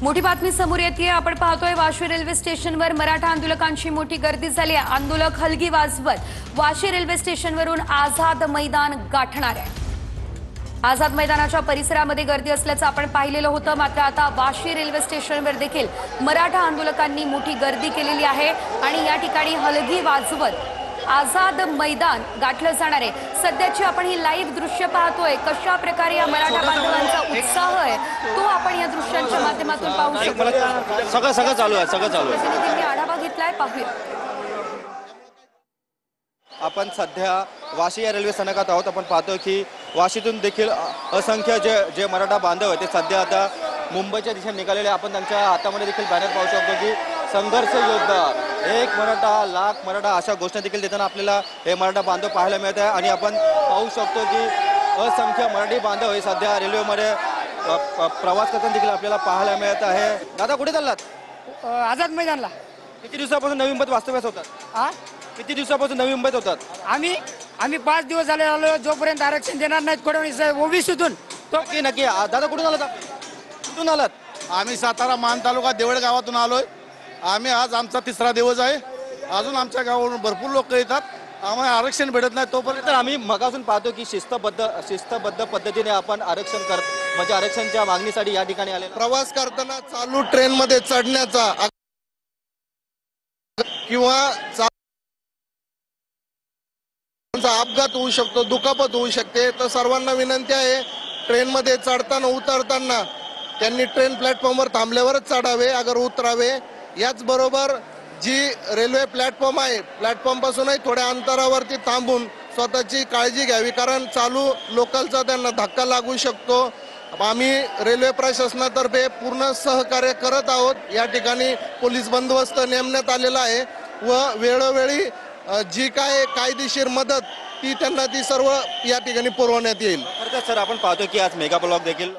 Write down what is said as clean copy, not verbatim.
मोठी बातमी समोर येते। आपण पाहतोय वाशी रेल्वे स्टेशनवर मराठा आंदोलकांची मोठी गर्दी झाली आहे। आंदोलक हलगी वाजवत वाशी रेल्वे स्टेशनवरून आझाद मैदान गाठणार आहे। आझाद मैदानाच्या परिसरामध्ये गर्दी असल्याचं आपण पाहिलेलं होतं, मात्र आता वाशी रेल्वे स्टेशनवर देखील मराठा आंदोलकांनी मोठी गर्दी केलेली आहे आणि या ठिकाणी हलगी वाजवत आझाद मैदान गाठलं जाणार आहे। सध्याची आपण ही लाईव्ह दृश्य पाहतोय, कशा प्रकारे या मराठा बांधवांचा उत्साह आहे तो आपण या दृश्यांच्या माध्यमातून पाहू शकतो। सगळं चालू आहे, प्रतिनिधींनी आढावा घेतलाय, पाहूया। आपण सध्या वाशी या रेल्वे स्थानकात आहोत। आपण पाहतो की वाशीतून देखील असंख्य जे मराठा बांधव आहेत ते सध्या आता मुंबईच्या दिशेने निघालेले। आपण त्यांच्या हातामध्ये देखील बॅनर पाहू शकतो की संघर्ष योद्धा, एक मराठा लाख मराठा, अशा घोषणा देखील देताना आपल्याला हे मराठा बांधव पाहायला मिळत आहे। आणि आपण पाहू शकतो की असंख्य मराठी बांधव हे सध्या रेल्वेमध्ये प्रवास करताना देखील आपल्याला पाहायला मिळत आहे। दादा, कुठे चाललात? आझाद मैदानला। किती दिवसापासून नवी मुंबईत वास्तव्यास होतात? किती दिवसापासून नवी मुंबईत होतात? आम्ही 5 दिवस झाले आलो। जोपर्यंत आरक्षण देणार नाहीत फडणवीस ओबीसीतून तो नक्की। दादा, कुठून आलात? कुठून आलात? आम्ही सातारा मान तालुका देवळ गावातून आलोय। आम्ही आज आमचा 3रा दिवस आहे। अजून आमच्या गावावरून भरपूर लोक येतात। आम्हाला आरक्षण भेटत नाही तोपर्यंत आम्ही मगासून पाहतो की शिस्तबद्ध पद्धतीने आपण म्हणजे आरक्षणच्या मागणीसाठी या ठिकाणी आले। प्रवास करताना चालू ट्रेन मध्ये चढण्याचा किंवा अपघात होऊ शकतो, दुखापत होऊ शकते। तर सर्वांना विनंती आहे, ट्रेन मध्ये चढताना उतरताना त्यांनी ट्रेन प्लॅटफॉर्मवर थांबल्यावरच चढावे, अगर उतरावे। याचबरोबर जी रेल्वे प्लॅटफॉर्म आहे, प्लॅटफॉर्म पासूनही थोड्या अंतरावरती थांबून स्वतःची काळजी घ्यावी, कारण चालू लोकलचा त्यांना धक्का लागू शकतो। आम्ही रेल्वे प्रशासनातर्फे पूर्ण सहकार्य करत आहोत। या ठिकाणी पोलीस बंदोबस्त नेमण्यात आलेला आहे व वेळोवेळी जी काय कायदेशीर मदत ती त्यांना सर्व या ठिकाणी पुरवण्यात येईल। सर, आपण पाहतो की आज मेगा ब्लॉक देखील